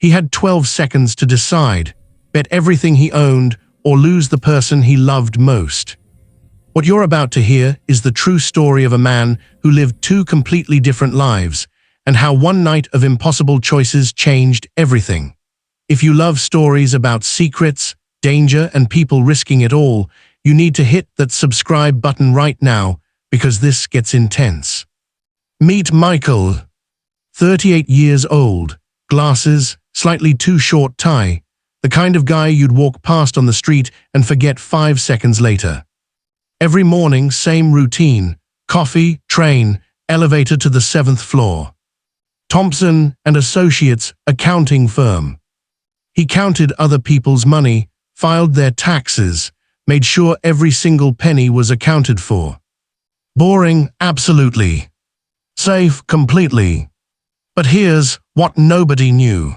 He had 12 seconds to decide, bet everything he owned or lose the person he loved most. What you're about to hear is the true story of a man who lived two completely different lives, and how one night of impossible choices changed everything. If you love stories about secrets, danger, and people risking it all, you need to hit that subscribe button right now, because this gets intense. Meet Michael. 38 years old, glasses, slightly too short tie, the kind of guy you'd walk past on the street and forget 5 seconds later. Every morning, same routine: coffee, train, elevator to the 7th floor. Thompson and Associates accounting firm. He counted other people's money, filed their taxes, made sure every single penny was accounted for. Boring, absolutely. Safe, completely. But here's what nobody knew.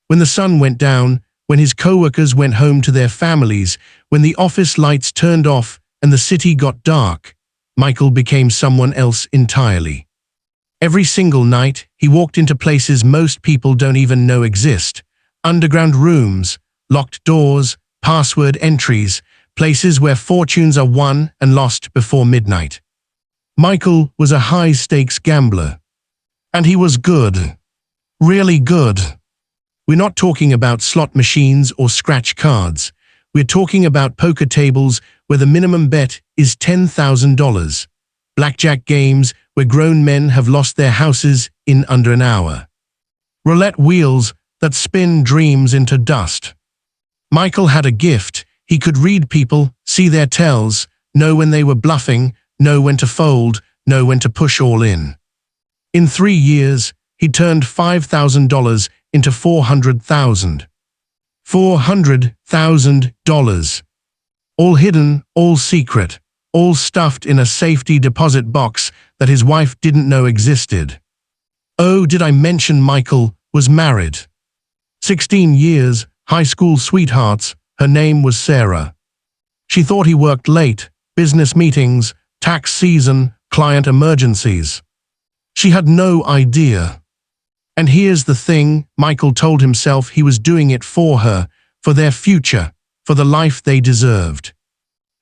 When the sun went down, when his coworkers went home to their families, when the office lights turned off and the city got dark, Michael became someone else entirely. Every single night, he walked into places most people don't even know exist: underground rooms, locked doors, password entries, places where fortunes are won and lost before midnight. Michael was a high-stakes gambler. And he was good. Really good. We're not talking about slot machines or scratch cards. We're talking about poker tables where the minimum bet is $10,000. Blackjack games where grown men have lost their houses in under an hour. Roulette wheels that spin dreams into dust. Michael had a gift. He could read people, see their tells, know when they were bluffing, know when to fold, know when to push all in. In 3 years, he turned $5,000 into $400,000. $400,000. All hidden, all secret, all stuffed in a safety deposit box that his wife didn't know existed. Oh, did I mention Michael was married? 16 years, high school sweethearts. Her name was Sarah. She thought he worked late, business meetings, tax season, client emergencies. She had no idea. And here's the thing, Michael told himself he was doing it for her, for their future, for the life they deserved.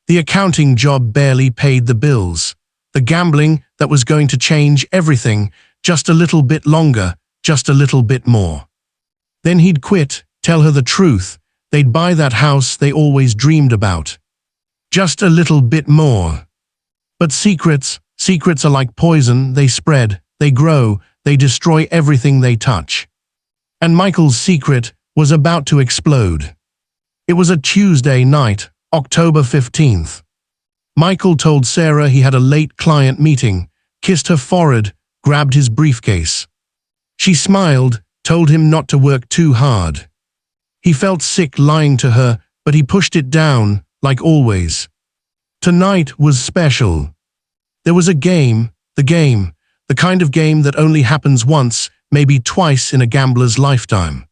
The accounting job barely paid the bills. The gambling that was going to change everything, just a little bit longer, just a little bit more. Then he'd quit, tell her the truth. They'd buy that house they always dreamed about. Just a little bit more. But secrets are like poison. They spread, they grow, they destroy everything they touch. And Michael's secret was about to explode. It was a Tuesday night, October 15th. Michael told Sarah he had a late client meeting, kissed her forehead, grabbed his briefcase. She smiled, told him not to work too hard. He felt sick lying to her, but he pushed it down, like always. Tonight was special. There was a game, the kind of game that only happens once, maybe twice in a gambler's lifetime.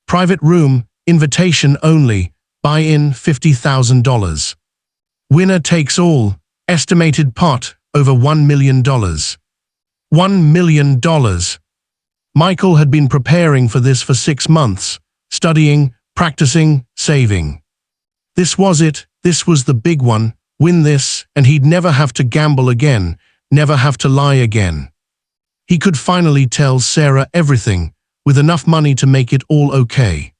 Private room, invitation only, buy-in $50,000. Winner takes all, estimated pot over $1 million. $1 million. Michael had been preparing for this for 6 months, studying, practicing, saving. This was it, this was the big one, win this, and he'd never have to gamble again, never have to lie again. He could finally tell Sarah everything, with enough money to make it all okay.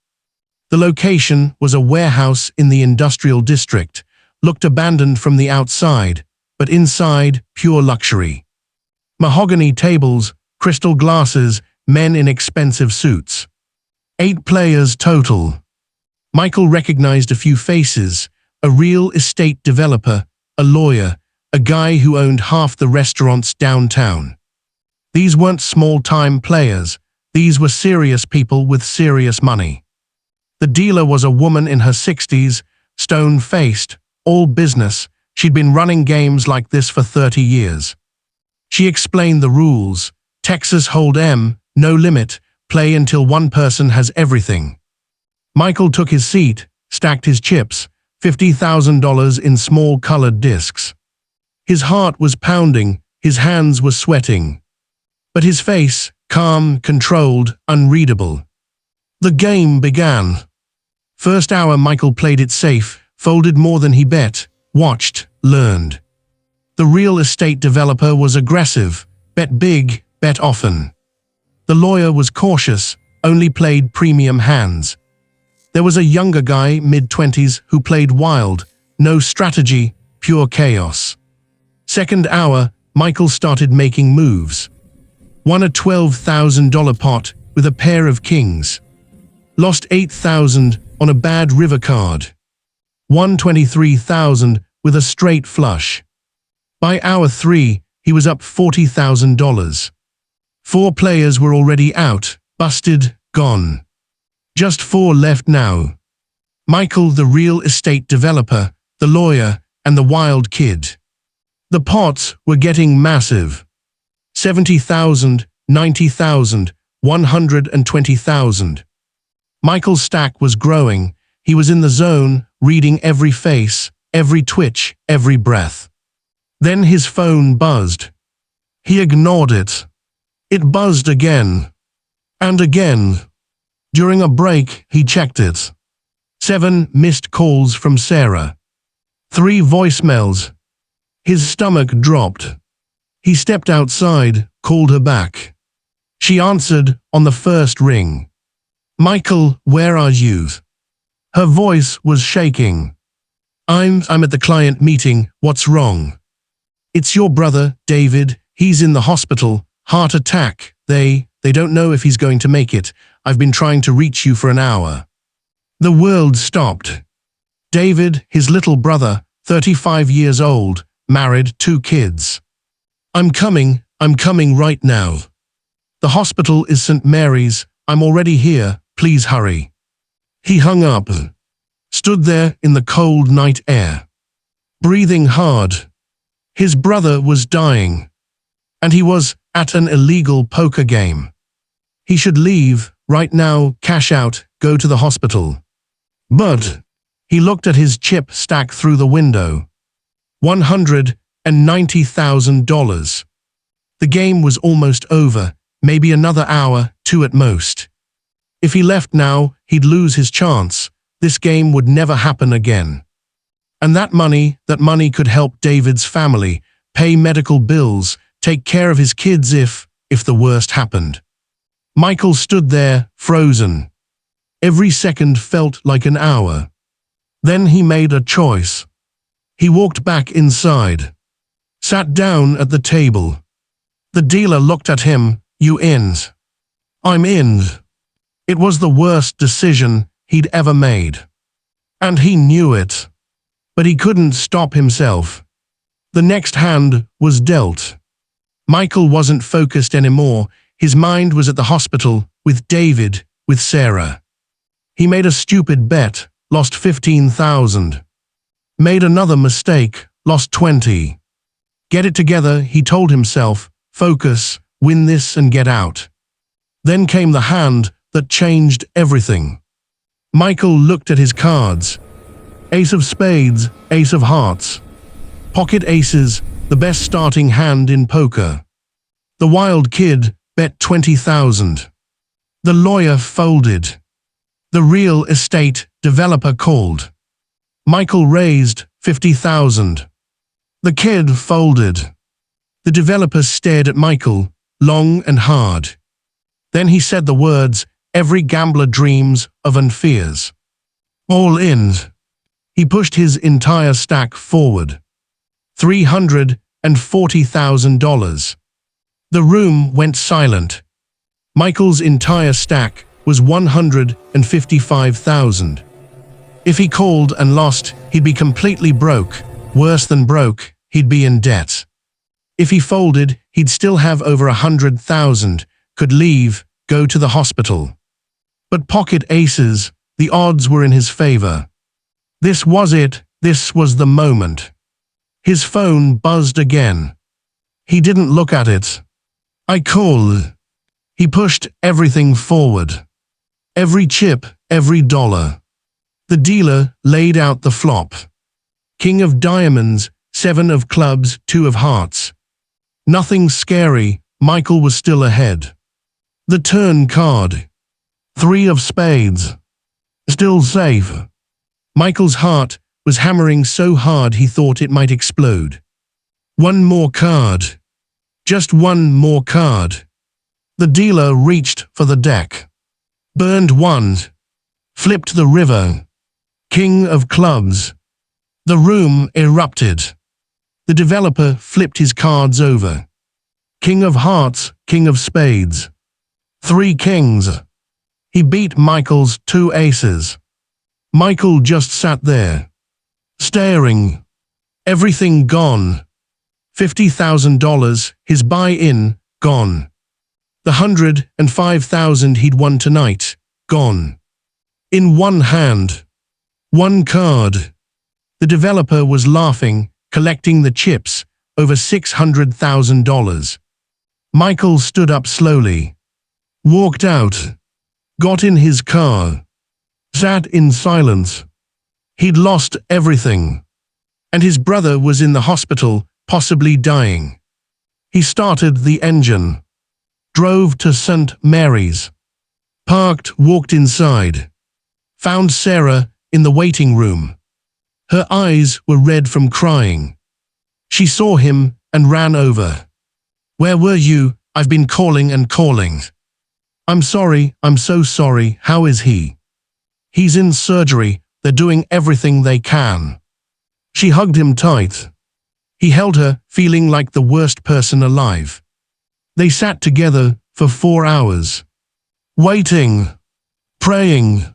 The location was a warehouse in the industrial district, looked abandoned from the outside, but inside, pure luxury. Mahogany tables, crystal glasses, men in expensive suits. 8 players total. Michael recognized a few faces: a real estate developer, a lawyer, a guy who owned half the restaurants downtown. These weren't small-time players. These were serious people with serious money. The dealer was a woman in her 60s, stone-faced, all business. She'd been running games like this for 30 years. She explained the rules. Texas Hold'em, no limit, play until one person has everything. Michael took his seat, stacked his chips, $50,000 in small colored discs. His heart was pounding, his hands were sweating. But his face, calm, controlled, unreadable. The game began. First hour, Michael played it safe, folded more than he bet, watched, learned. The real estate developer was aggressive, bet big, bet often. The lawyer was cautious, only played premium hands. There was a younger guy, mid-20s, who played wild, no strategy, pure chaos. Second hour, Michael started making moves. Won a $12,000 pot with a pair of kings. Lost $8,000 on a bad river card. Won $23,000 with a straight flush. By hour 3, he was up $40,000. 4 players were already out, busted, gone. Just 4 left now. Michael, the real estate developer, the lawyer, and the wild kid. The pots were getting massive. 70,000, 90,000, 120,000. Michael's stack was growing. He was in the zone, reading every face, every twitch, every breath. Then his phone buzzed. He ignored it. It buzzed again. And again. During a break, he checked it. 7 missed calls from Sarah. 3 voicemails. His stomach dropped. He stepped outside, called her back. She answered on the first ring. "Michael, where are you?" Her voice was shaking. I'm at the client meeting. What's wrong?" "It's your brother, David. He's in the hospital. Heart attack. They don't know if he's going to make it. I've been trying to reach you for an hour." The world stopped. David, his little brother, 35 years old, married, 2 kids. I'm coming right now. The hospital is St. Mary's. I'm already here. Please hurry." He hung up. Stood there in the cold night air. Breathing hard. His brother was dying. And he was at an illegal poker game. He should leave, right now, cash out, go to the hospital. But he looked at his chip stack through the window. $190,000. The game was almost over, maybe another hour, 2 at most. If he left now, he'd lose his chance. This game would never happen again. And that money could help David's family, pay medical bills, take care of his kids if the worst happened. Michael stood there, frozen. Every second felt like an hour. Then he made a choice. He walked back inside. Sat down at the table. The dealer looked at him. "You in?" "I'm in." It was the worst decision he'd ever made. And he knew it. But he couldn't stop himself. The next hand was dealt. Michael wasn't focused anymore. His mind was at the hospital, with David, with Sarah. He made a stupid bet, lost $15,000. Made another mistake, lost 20. Get it together, he told himself. Focus, win this and get out. Then came the hand that changed everything. Michael looked at his cards. Ace of spades, ace of hearts. Pocket aces, the best starting hand in poker. The wild kid bet 20,000. The lawyer folded. The real estate developer called. Michael raised 50,000. The kid folded. The developer stared at Michael, long and hard. Then he said the words every gambler dreams of and fears. All in. He pushed his entire stack forward. $340,000. The room went silent. Michael's entire stack was $155,000. If he called and lost, he'd be completely broke. Worse than broke, he'd be in debt. If he folded, he'd still have over 100,000, could leave, go to the hospital. But pocket aces, the odds were in his favor. This was it, this was the moment. His phone buzzed again. He didn't look at it. I call. He pushed everything forward. Every chip, every dollar. The dealer laid out the flop. King of diamonds, 7 of clubs, 2 of hearts. Nothing scary, Michael was still ahead. The turn card. 3 of spades. Still safe. Michael's heart was hammering so hard he thought it might explode. One more card. Just one more card. The dealer reached for the deck. Burned 1. Flipped the river. King of clubs. The room erupted. The developer flipped his cards over. King of hearts, king of spades. 3 kings. He beat Michael's 2 aces. Michael just sat there, staring. Everything gone. $50,000, his buy-in, gone. The $105,000 he'd won tonight, gone. In one hand. One card. The developer was laughing, collecting the chips, over $600,000. Michael stood up slowly, walked out, got in his car, sat in silence. He'd lost everything. And his brother was in the hospital, possibly dying. He started the engine, drove to St. Mary's, parked, walked inside, found Sarah in the waiting room. Her eyes were red from crying. She saw him and ran over. "Where were you? I've been calling and calling." "I'm sorry, I'm so sorry. How is he?" "He's in surgery. They're doing everything they can." She hugged him tight. He held her, feeling like the worst person alive. They sat together for 4 hours, waiting, praying.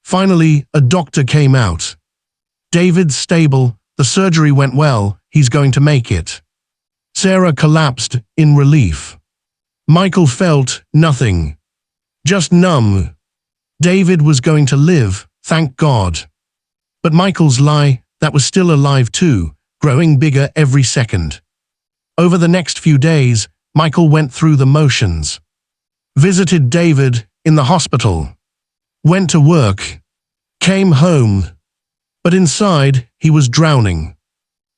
Finally, a doctor came out. "David's stable. The surgery went well. He's going to make it." Sarah collapsed in relief. Michael felt nothing, just numb. David was going to live, thank God. But Michael's lie, that was still alive too, growing bigger every second. Over the next few days, Michael went through the motions. Visited David in the hospital. Went to work. Came home. But inside, he was drowning.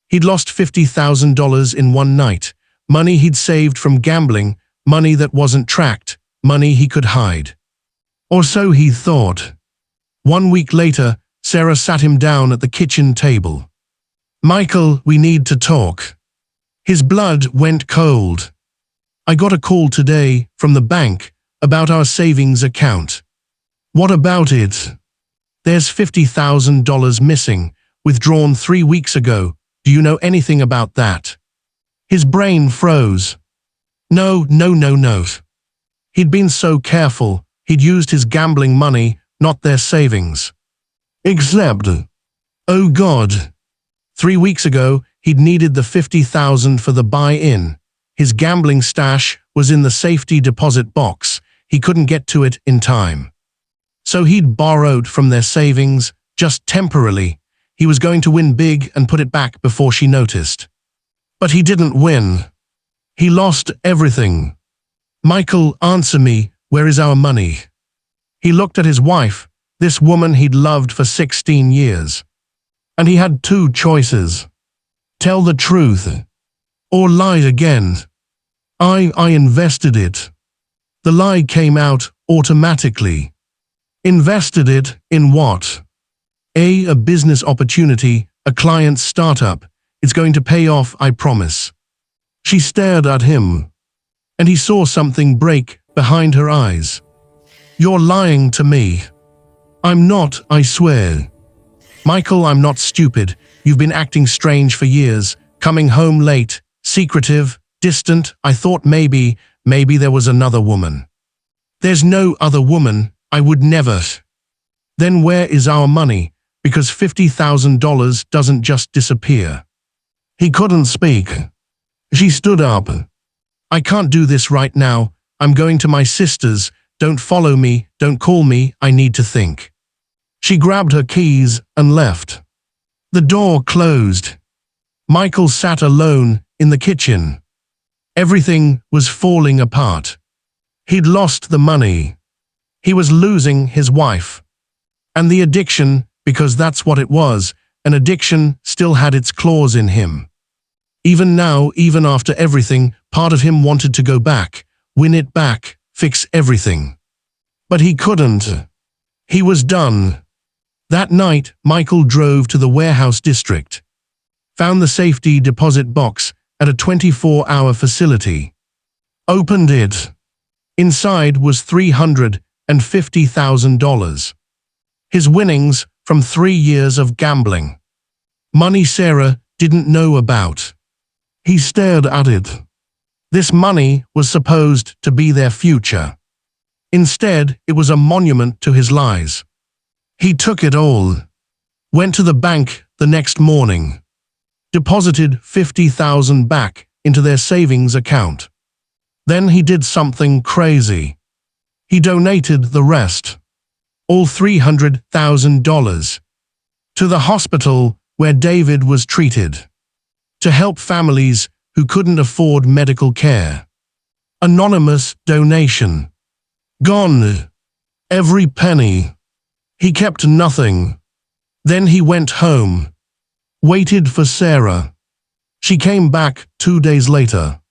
He'd lost $50,000 in one night, money he'd saved from gambling, money that wasn't tracked, money he could hide. Or so he thought. 1 week later, Sarah sat him down at the kitchen table. "Michael, we need to talk." His blood went cold. "I got a call today from the bank about our savings account." "What about it?" "There's $50,000 missing, withdrawn 3 weeks ago. Do you know anything about that?" His brain froze. No. He'd been so careful. He'd used his gambling money, not their savings. Except, oh God. 3 weeks ago, he'd needed the $50,000 for the buy-in. His gambling stash was in the safety deposit box. He couldn't get to it in time. So he'd borrowed from their savings, just temporarily. He was going to win big and put it back before she noticed. But he didn't win. He lost everything. "Michael, answer me, where is our money?" He looked at his wife, this woman he'd loved for 16 years. And he had 2 choices. Tell the truth, or lie again. I invested it." The lie came out automatically. Invested it in what? A business opportunity, a client startup. It's going to pay off, I promise. She stared at him, and he saw something break behind her eyes. "You're lying to me." "I'm not, I swear." "Michael, I'm not stupid. You've been acting strange for years, coming home late, secretive, distant. I thought maybe there was another woman." "There's no other woman. I would never." "Then where is our money? Because $50,000 doesn't just disappear." He couldn't speak. She stood up. "I can't do this right now. I'm going to my sister's. Don't follow me, don't call me, I need to think." She grabbed her keys and left. The door closed. Michael sat alone in the kitchen. Everything was falling apart. He'd lost the money. He was losing his wife. And the addiction, because that's what it was, an addiction, still had its claws in him. Even now, even after everything, part of him wanted to go back, win it back, fix everything. But he couldn't. He was done. That night, Michael drove to the warehouse district, found the safety deposit box at a 24-hour facility, opened it. Inside was $350,000. His winnings from 3 years of gambling. Money Sarah didn't know about. He stared at it. This money was supposed to be their future. Instead, it was a monument to his lies. He took it all. Went to the bank the next morning. Deposited $50,000 back into their savings account. Then he did something crazy. He donated the rest, all $300,000, to the hospital where David was treated, to help families who couldn't afford medical care. Anonymous donation. Gone. Every penny. He kept nothing. Then he went home. Waited for Sarah. She came back 2 days later.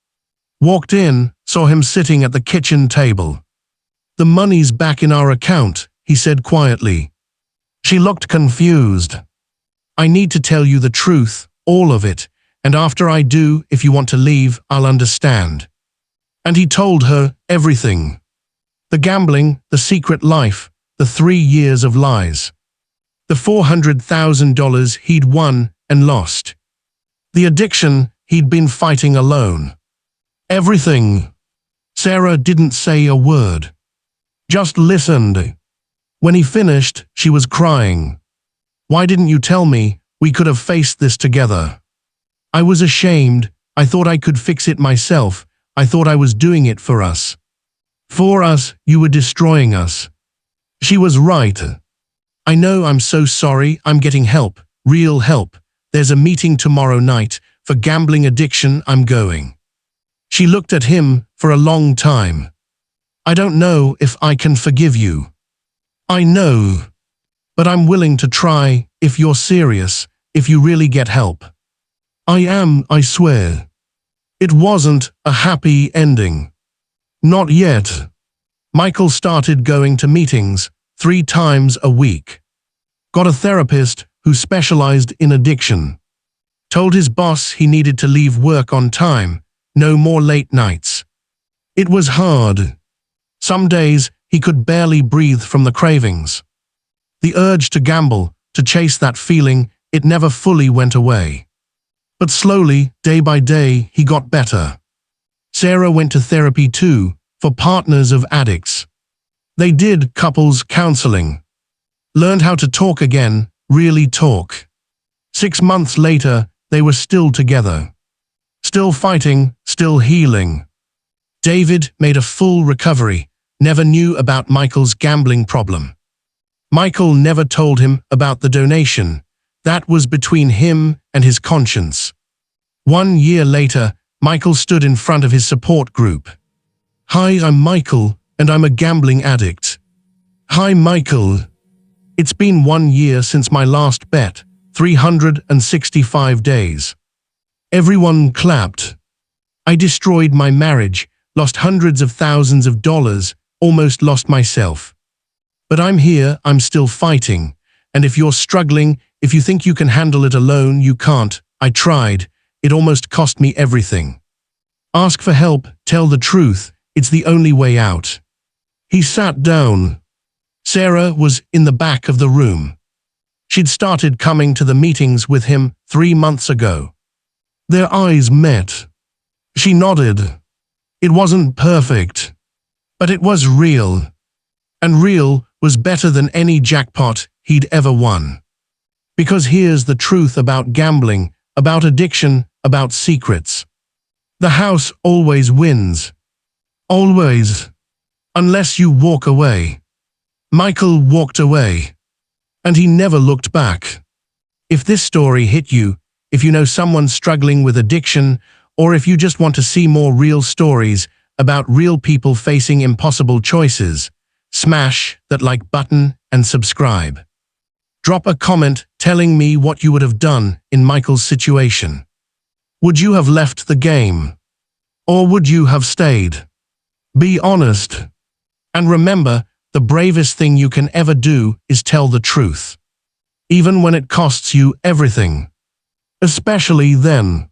Walked in, saw him sitting at the kitchen table. "The money's back in our account," he said quietly. She looked confused. "I need to tell you the truth, all of it, and after I do, if you want to leave, I'll understand." And he told her everything. The gambling, the secret life, the 3 years of lies. The $400,000 he'd won and lost. The addiction he'd been fighting alone. Everything. Sarah didn't say a word. Just listened. When he finished, she was crying. "Why didn't you tell me? We could have faced this together. I was ashamed. I thought I could fix it myself. I thought I was doing it for us. For us, you were destroying us." She was right. "I know, I'm so sorry. I'm getting help. Real help. There's a meeting tomorrow night. For gambling addiction, I'm going." She looked at him for a long time. "I don't know if I can forgive you." "I know. But I'm willing to try, if you're serious, if you really get help." "I am, I swear." It wasn't a happy ending. Not yet. Michael started going to meetings 3 times a week. Got a therapist who specialized in addiction. Told his boss he needed to leave work on time, no more late nights. It was hard. Some days he could barely breathe from the cravings. The urge to gamble, to chase that feeling, it never fully went away. But slowly, day by day, he got better. Sarah went to therapy too, for partners of addicts. They did couples counseling. Learned how to talk again, really talk. 6 months later, they were still together. Still fighting, still healing. David made a full recovery, never knew about Michael's gambling problem. Michael never told him about the donation. That was between him and his conscience. 1 year later, Michael stood in front of his support group. "Hi, I'm Michael, and I'm a gambling addict." "Hi, Michael. It's been 1 year since my last bet, 365 days. Everyone clapped. I destroyed my marriage, lost hundreds of thousands of dollars, almost lost myself. But I'm here, I'm still fighting. And if you're struggling, if you think you can handle it alone, you can't. I tried. It almost cost me everything. Ask for help, tell the truth. It's the only way out." He sat down. Sarah was in the back of the room. She'd started coming to the meetings with him 3 months ago. Their eyes met. She nodded. It wasn't perfect, but it was real. And real was better than any jackpot he'd ever won. Because here's the truth about gambling, about addiction, about secrets. The house always wins. Always. Unless you walk away. Michael walked away. And he never looked back. If this story hit you, if you know someone struggling with addiction, or if you just want to see more real stories about real people facing impossible choices, smash that like button and subscribe. Drop a comment telling me what you would have done in Michael's situation. Would you have left the game? Or would you have stayed? Be honest. And remember, the bravest thing you can ever do is tell the truth, even when it costs you everything. Especially then.